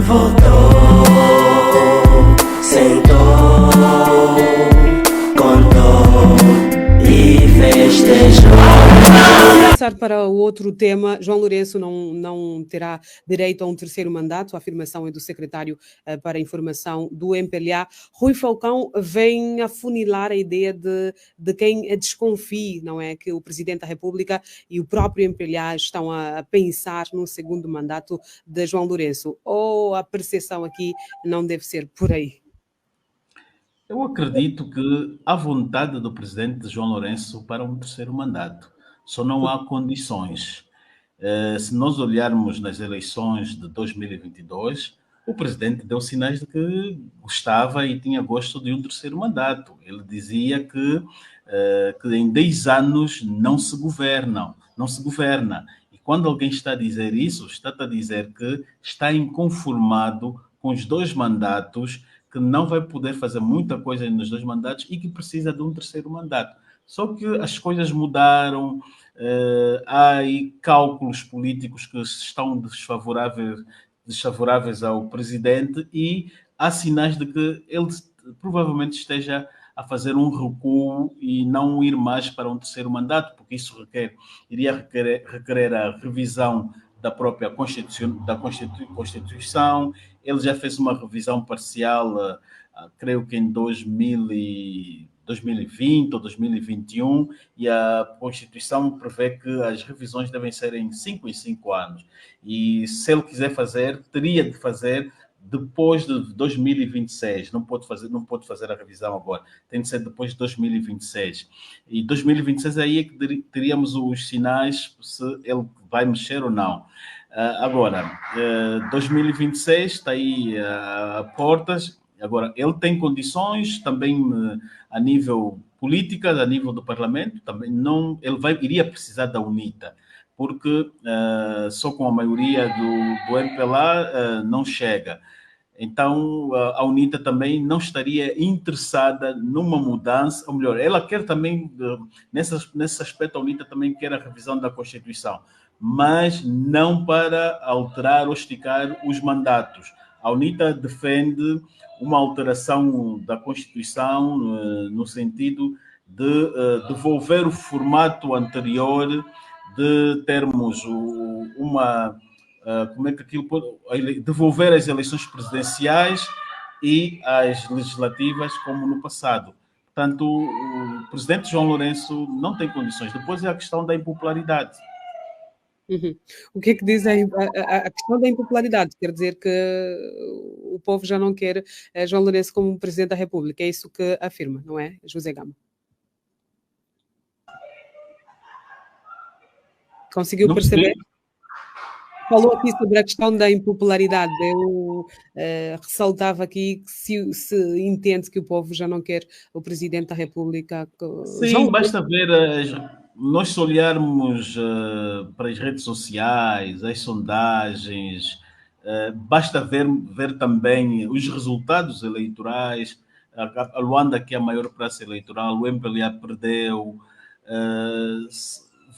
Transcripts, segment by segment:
Voltou, sentou, contou e festejou. Passar para o outro tema, João Lourenço não terá direito a um terceiro mandato, a afirmação é do secretário para a informação do MPLA. Rui Falcão vem afunilar a ideia de quem desconfie, não é? Que o Presidente da República e o próprio MPLA estão a pensar no segundo mandato de João Lourenço. Ou a percepção aqui não deve ser por aí? Eu acredito que há vontade do presidente João Lourenço para um terceiro mandato. Só não há condições. Se nós olharmos nas eleições de 2022, o presidente deu sinais de que gostava e tinha gosto de um terceiro mandato. Ele dizia que em 10 anos não se governa. E quando alguém está a dizer isso, está a dizer que está inconformado com os 2 mandatos, que não vai poder fazer muita coisa nos 2 mandatos e que precisa de um terceiro mandato. Só que as coisas mudaram, há aí cálculos políticos que estão desfavoráveis ao presidente e há sinais de que ele provavelmente esteja a fazer um recuo e não ir mais para um terceiro mandato, porque isso iria requerer a revisão da própria Constituição. Ele já fez uma revisão parcial, creio que em 2020 ou 2021, e a Constituição prevê que as revisões devem ser em 5 anos. E se ele quiser fazer, teria de fazer depois de 2026. Não pode fazer a revisão agora. Tem de ser depois de 2026. E 2026 aí é que teríamos os sinais se ele vai mexer ou não. Agora, 2026 está aí a portas. Agora, ele tem condições também a nível política, a nível do Parlamento, também não, iria precisar da UNITA, porque só com a maioria do MPLA não chega. Então, a UNITA também não estaria interessada numa mudança, ou melhor, ela quer também, nesse aspecto, a UNITA também quer a revisão da Constituição, mas não para alterar ou esticar os mandatos. A UNITA defende uma alteração da Constituição no sentido de devolver o formato anterior, de termos como é que aquilo pode devolver as eleições presidenciais e as legislativas como no passado. Portanto, o presidente João Lourenço não tem condições. Depois é a questão da impopularidade. Uhum. O que é que diz a questão da impopularidade? Quer dizer que o povo já não quer João Lourenço como Presidente da República. É isso que afirma, não é, José Gama? Conseguiu perceber? Falou aqui sobre a questão da impopularidade. Eu ressaltava aqui que se entende que o povo já não quer o Presidente da República. Sim, basta ver, nós se olharmos para as redes sociais, as sondagens, basta ver também os resultados eleitorais. A Luanda, que é a maior praça eleitoral, o MPLA perdeu.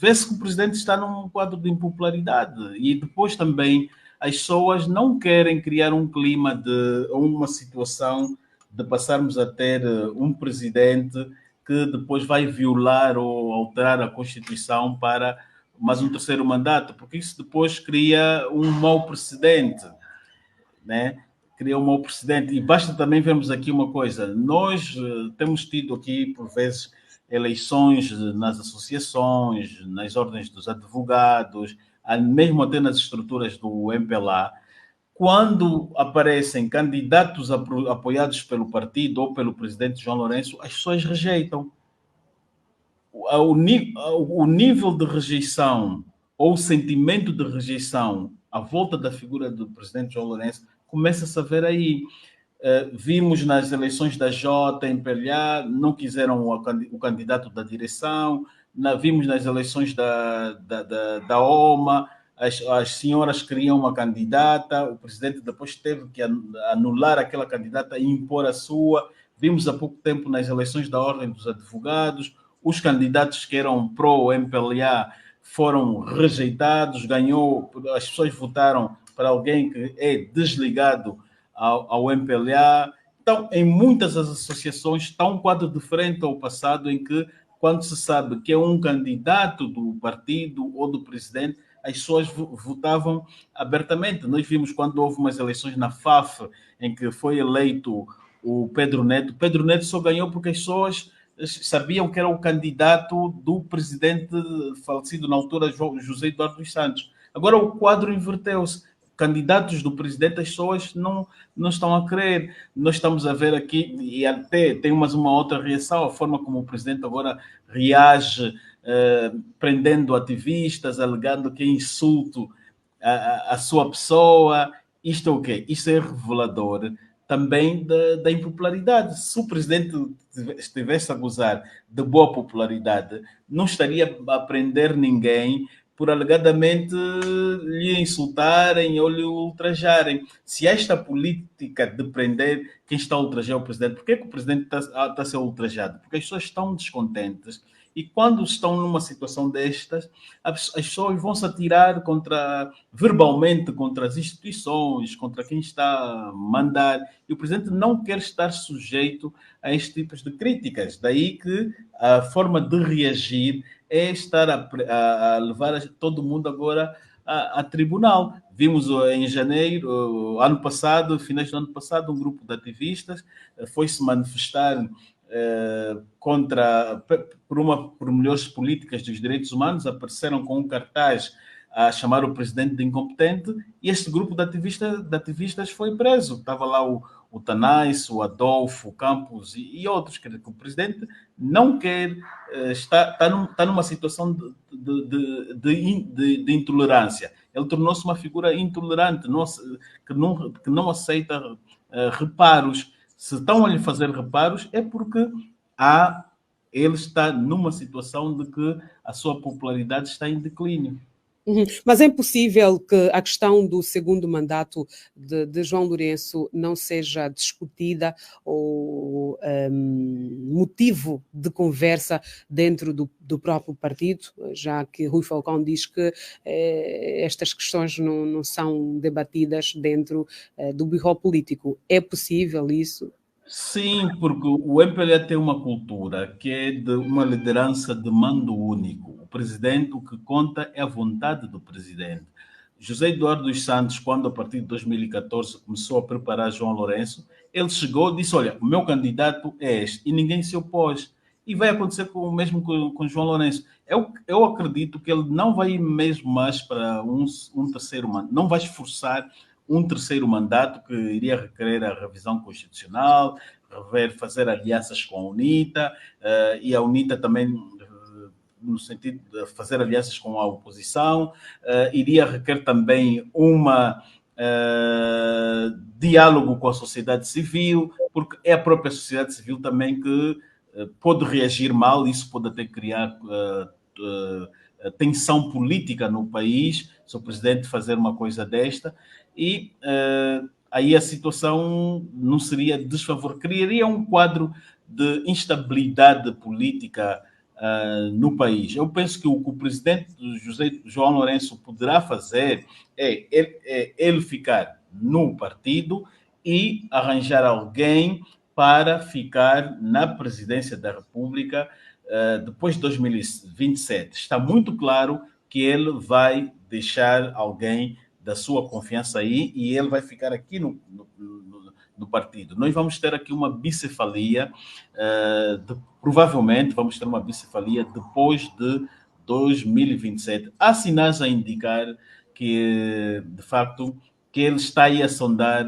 Vê-se que o presidente está num quadro de impopularidade e depois também as pessoas não querem criar um clima uma situação de passarmos a ter um presidente que depois vai violar ou alterar a Constituição para mais um terceiro mandato, porque isso depois cria um mau precedente, né? Cria um mau precedente. E basta também vermos aqui uma coisa, nós temos tido aqui, por vezes, eleições nas associações, nas ordens dos advogados, mesmo até nas estruturas do MPLA, quando aparecem candidatos apoiados pelo partido ou pelo presidente João Lourenço, as pessoas rejeitam. O nível de rejeição ou o sentimento de rejeição à volta da figura do presidente João Lourenço começa-se a ver aí. Vimos nas eleições da JMPLA, não quiseram o candidato da direção, vimos nas eleições da OMA, as senhoras queriam uma candidata, o presidente depois teve que anular aquela candidata e impor a sua. Vimos há pouco tempo nas eleições da Ordem dos Advogados, os candidatos que eram pró-MPLA foram rejeitados, as pessoas votaram para alguém que é desligado ao MPLA. Então, em muitas das associações está um quadro diferente ao passado, em que, quando se sabe que é um candidato do partido ou do presidente, as pessoas votavam abertamente. Nós vimos quando houve umas eleições na FAF, em que foi eleito o Pedro Neto. Pedro Neto só ganhou porque as pessoas sabiam que era o candidato do presidente falecido na altura, José Eduardo dos Santos. Agora o quadro inverteu-se. Candidatos do presidente, as pessoas não estão a querer. Nós estamos a ver aqui, e até tem uma outra reação, a forma como o presidente agora reage, prendendo ativistas, alegando que é insulto à sua pessoa. Isto é o quê? Isto é revelador também da impopularidade. Se o presidente estivesse a gozar de boa popularidade, não estaria a prender ninguém por alegadamente lhe insultarem ou lhe ultrajarem. Se esta política de prender quem está a ultrajar o presidente, por que o presidente está a ser ultrajado? Porque as pessoas estão descontentes. E quando estão numa situação destas, as pessoas vão se atirar verbalmente contra as instituições, contra quem está a mandar. E o presidente não quer estar sujeito a estes tipos de críticas. Daí que a forma de reagir é estar a levar todo mundo agora a tribunal. Vimos em janeiro, ano passado, finais do ano passado, um grupo de ativistas foi se manifestar por melhores políticas dos direitos humanos, apareceram com um cartaz a chamar o presidente de incompetente, e este grupo de ativistas foi preso. Estava lá o Tanais, o Adolfo, o Campos e outros. Quer dizer, que o presidente não quer, está numa situação de intolerância. Ele tornou-se uma figura intolerante, que não aceita reparos. Se estão a lhe fazer reparos, é porque ele está numa situação de que a sua popularidade está em declínio. Mas é impossível que a questão do segundo mandato de João Lourenço não seja discutida ou motivo de conversa dentro do próprio partido, já que Rui Falcão diz que estas questões não são debatidas dentro do birro político. É possível isso? Sim, porque o MPLA tem uma cultura que é de uma liderança de mando único. O presidente, o que conta é a vontade do presidente. José Eduardo dos Santos, quando a partir de 2014 começou a preparar João Lourenço, ele chegou e disse: olha, o meu candidato é este, e ninguém se opôs. E vai acontecer o mesmo com João Lourenço. Eu acredito que ele não vai ir mesmo mais para um terceiro mandato, não vai esforçar um terceiro mandato que iria requerer a revisão constitucional, fazer alianças com a UNITA, e a UNITA também, no sentido de fazer alianças com a oposição, iria requerer também diálogo com a sociedade civil, porque é a própria sociedade civil também que pode reagir mal, isso pode até criar tensão política no país, se o presidente fazer uma coisa desta, e aí a situação não seria desfavorável, criaria um quadro de instabilidade política no país. Eu penso que o que o presidente João Lourenço poderá fazer é ele ficar no partido e arranjar alguém para ficar na presidência da República depois de 2027. Está muito claro que ele vai deixar alguém da sua confiança aí e ele vai ficar aqui no partido. Nós vamos ter aqui uma bicefalia, provavelmente vamos ter uma bicefalia depois de 2027. Há sinais a indicar que, de facto, que ele está aí a sondar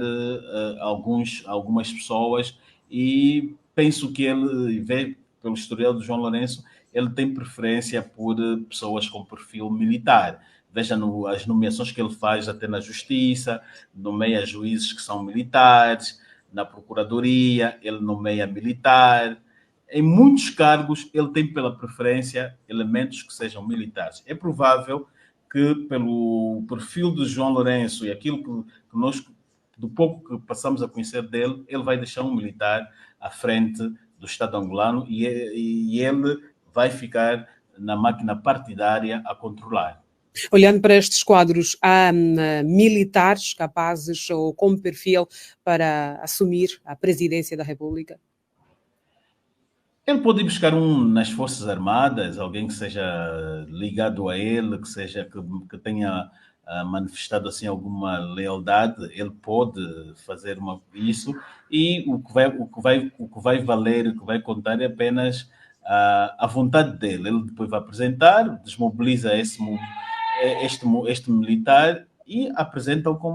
algumas pessoas, e penso que ele vê, pelo historial do João Lourenço, ele tem preferência por pessoas com perfil militar. Veja as nomeações que ele faz até na Justiça, nomeia juízes que são militares, na Procuradoria ele nomeia militar. Em muitos cargos ele tem pela preferência elementos que sejam militares. É provável que, pelo perfil de João Lourenço e aquilo que nós, do pouco que passamos a conhecer dele, ele vai deixar um militar à frente do Estado angolano e ele vai ficar na máquina partidária a controlar. Olhando para estes quadros, há militares capazes ou com perfil para assumir a presidência da República? Ele pode ir buscar nas Forças Armadas, alguém que seja ligado a ele, que tenha manifestado assim alguma lealdade. Ele pode fazer isso, e o que vai valer, o que vai contar é apenas a vontade dele. Ele depois vai apresentar, desmobiliza este militar e apresenta-o como